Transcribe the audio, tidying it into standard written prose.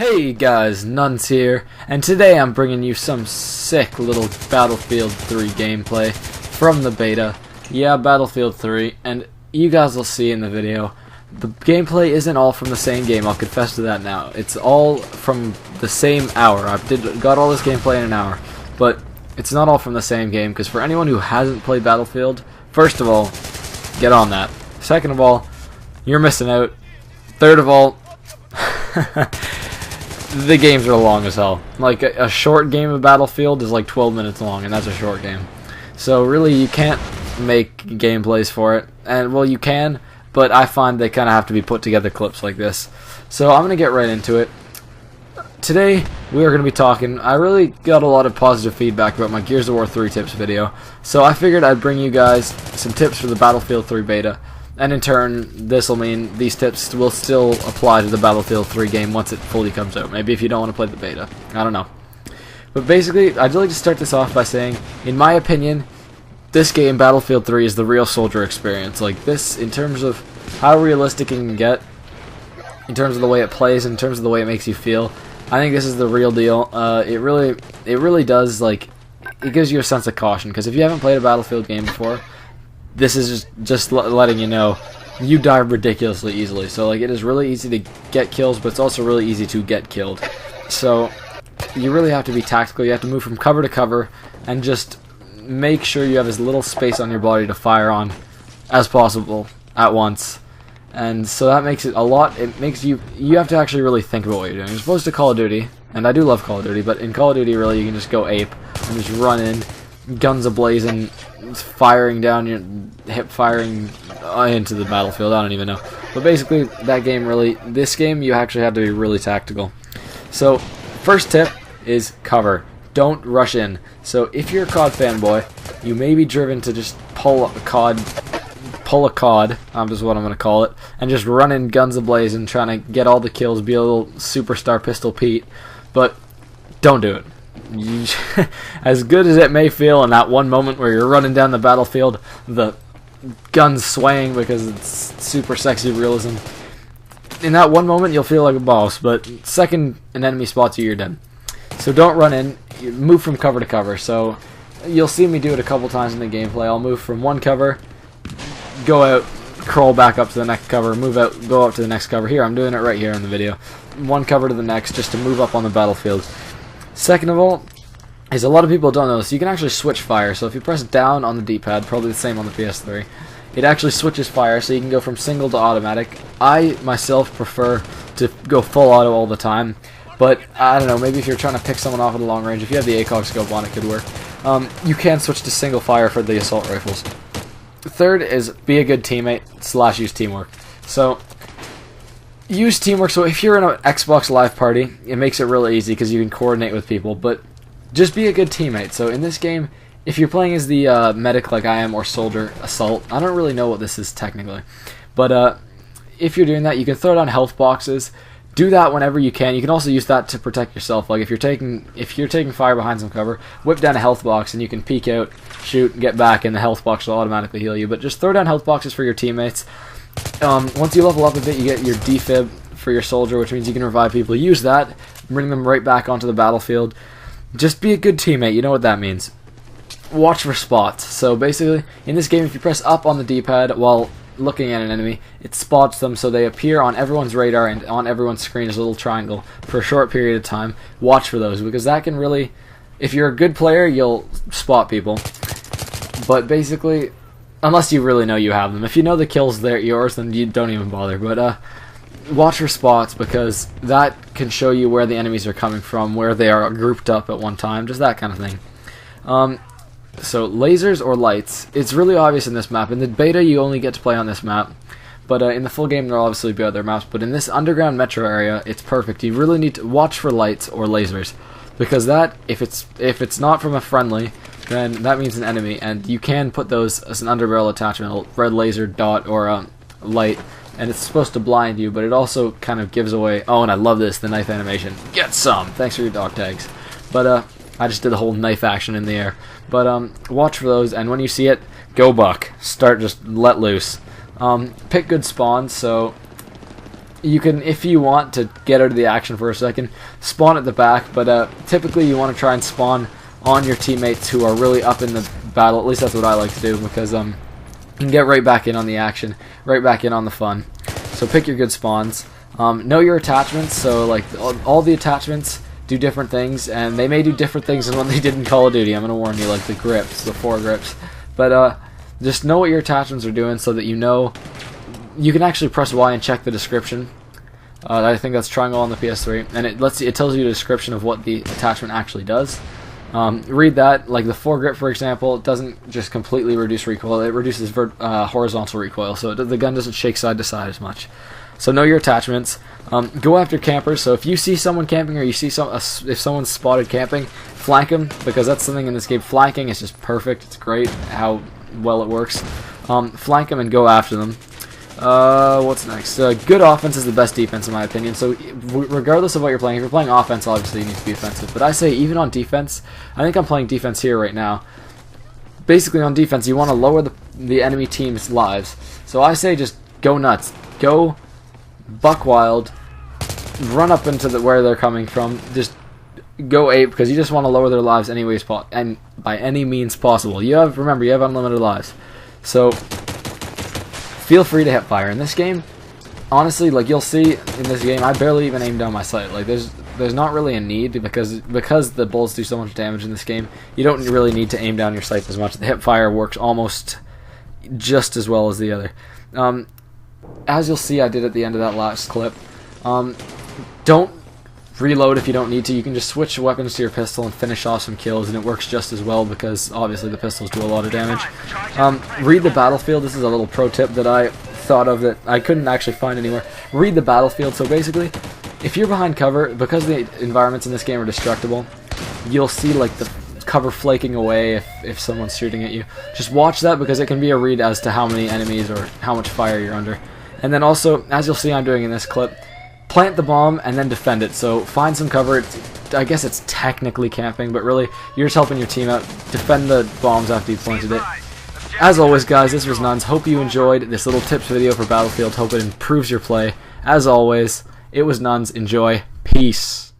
Hey guys, Nuns here, and today I'm bringing you some sick little Battlefield 3 gameplay from the beta. Yeah, Battlefield 3, and you guys will see in the video, the gameplay isn't all from the same game, I'll confess to that now. It's all from the same hour. Got all this gameplay in an hour, but it's not all from the same game, because for anyone who hasn't played Battlefield, first of all, get on that. Second of all, you're missing out. Third of all, the games are long as hell. Like, a short game of Battlefield is like 12 minutes long, and that's a short game. So really, you can't make gameplays for it. And, well, you can, but I find they kind of have to be put together clips like this. So I'm going to get right into it. Today, we are going to be talking. I really got a lot of positive feedback about my Gears of War 3 tips video. So I figured I'd bring you guys some tips for the Battlefield 3 beta. And in turn, this will mean these tips will still apply to the Battlefield 3 game once it fully comes out. Maybe if you don't want to play the beta. I don't know. But basically, I'd like to start this off by saying, in my opinion, this game, Battlefield 3, is the real soldier experience. Like, this, in terms of how realistic it can get, in terms of the way it plays, in terms of the way it makes you feel, I think this is the real deal. It really does, like, it gives you a sense of caution. Because if you haven't played a Battlefield game before, this is just letting you know you die ridiculously easily. So like, it is really easy to get kills, but it's also really easy to get killed. So you really have to be tactical. You have to move from cover to cover and just make sure you have as little space on your body to fire on as possible at once. And so that makes it a lot. It makes you have to actually really think about what you're doing. As opposed to Call of Duty, and I do love Call of Duty, but in Call of Duty really you can just go ape and just run in, guns a-blazing, firing down your hip, firing into the battlefield. I don't even know, but basically that game this game you actually have to be really tactical. So first tip is cover. Don't rush in. So if you're a COD fanboy, you may be driven to just pull a COD, is what I'm going to call it, and just run in guns a-blazing, trying to get all the kills, be a little superstar Pistol Pete, but don't do it. As good as it may feel in that one moment where you're running down the battlefield, the guns swaying because it's super sexy realism, in that one moment you'll feel like a boss, but second an enemy spots you, you're dead. So don't run in, you move from cover to cover. So you'll see me do it a couple times in the gameplay. I'll move from one cover, go out, crawl back up to the next cover, move out, go up to the next cover. Here, I'm doing it right here in the video. One cover to the next, just to move up on the battlefield. Second of all, is a lot of people don't know this, you can actually switch fire. So if you press down on the D-pad, probably the same on the PS3, it actually switches fire, so you can go from single to automatic. I myself prefer to go full auto all the time, but I don't know, maybe if you're trying to pick someone off at a long range, if you have the ACOG scope on, it could work. You can switch to single fire for the assault rifles. Third is be a good teammate / use teamwork. So use teamwork. So if you're in an Xbox Live party, it makes it really easy because you can coordinate with people, but just be a good teammate. So in this game, if you're playing as the medic like I am, or soldier assault, I don't really know what this is technically, but if you're doing that, you can throw down health boxes. Do that whenever you can. You can also use that to protect yourself. Like if you're taking fire behind some cover, whip down a health box and you can peek out, shoot, get back, and the health box will automatically heal you. But just throw down health boxes for your teammates. Once you level up a bit, you get your defib for your soldier, which means you can revive people. Use that, bring them right back onto the battlefield. Just be a good teammate, you know what that means. Watch for spots. So basically, in this game, if you press up on the D-pad while looking at an enemy, it spots them, so they appear on everyone's radar and on everyone's screen as a little triangle for a short period of time. Watch for those, because that can really, if you're a good player, you'll spot people. But basically, unless you really know you have them. If you know the kills they're yours, then you don't even bother. But watch for spots, because that can show you where the enemies are coming from, where they are grouped up at one time, just that kind of thing. So lasers or lights, it's really obvious in this map. In the beta you only get to play on this map, but in the full game there'll obviously be other maps, but in this underground metro area it's perfect. You really need to watch for lights or lasers, because that, if it's not from a friendly, then that means an enemy, and you can put those as an underbarrel attachment, a red laser dot or a light, and it's supposed to blind you, but it also kind of gives away, oh, and I love this, the knife animation. Get some! Thanks for your dog tags. But I just did the whole knife action in the air. But watch for those, and when you see it, go buck. Just let loose. Pick good spawns. So you can, if you want to get out of the action for a second, spawn at the back, but typically you want to try and spawn on your teammates who are really up in the battle. At least that's what I like to do, because you can get right back in on the action, right back in on the fun. So pick your good spawns. Know your attachments, so like all the attachments do different things, and they may do different things than what they did in Call of Duty. I'm going to warn you, like the grips, the 4 grips. But just know what your attachments are doing so that you know. You can actually press Y and check the description. I think that's triangle on the PS3, and it tells you the description of what the attachment actually does. Read that. Like the 4 grip, for example, it doesn't just completely reduce recoil, it reduces horizontal recoil, so the gun doesn't shake side to side as much. So know your attachments. Go after campers, so if you see someone camping, or you see if someone's spotted camping, flank them, because that's something in this game. Flanking is just perfect. It's great how well it works. Flank them and go after them. What's next? Good offense is the best defense in my opinion, so regardless of what you're playing, if you're playing offense, obviously you need to be offensive, but I say even on defense, I think I'm playing defense here right now. Basically on defense, you want to lower the enemy team's lives, so I say just go nuts. Go buck wild, run up into where they're coming from, just go ape, because you just want to lower their lives and by any means possible. Remember, you have unlimited lives, so feel free to hip fire. In this game, honestly, like you'll see in this game, I barely even aim down my sight. Like there's not really a need, because the bullets do so much damage in this game. You don't really need to aim down your sights as much. The hip fire works almost just as well as the other. As you'll see, I did at the end of that last clip. Don't reload if you don't need to. You can just switch weapons to your pistol and finish off some kills, and it works just as well, because obviously the pistols do a lot of damage. Read the battlefield. This is a little pro tip that I thought of that I couldn't actually find anywhere. Read the battlefield. So basically, if you're behind cover, because the environments in this game are destructible, you'll see like the cover flaking away if someone's shooting at you. Just watch that, because it can be a read as to how many enemies or how much fire you're under. And then also, as you'll see I'm doing in this clip, plant the bomb and then defend it. So find some cover. I guess it's technically camping, but really you're just helping your team out. Defend the bombs after you've planted it. As always, guys, this was Nuns. Hope you enjoyed this little tips video for Battlefield. Hope it improves your play. As always, it was Nuns. Enjoy. Peace.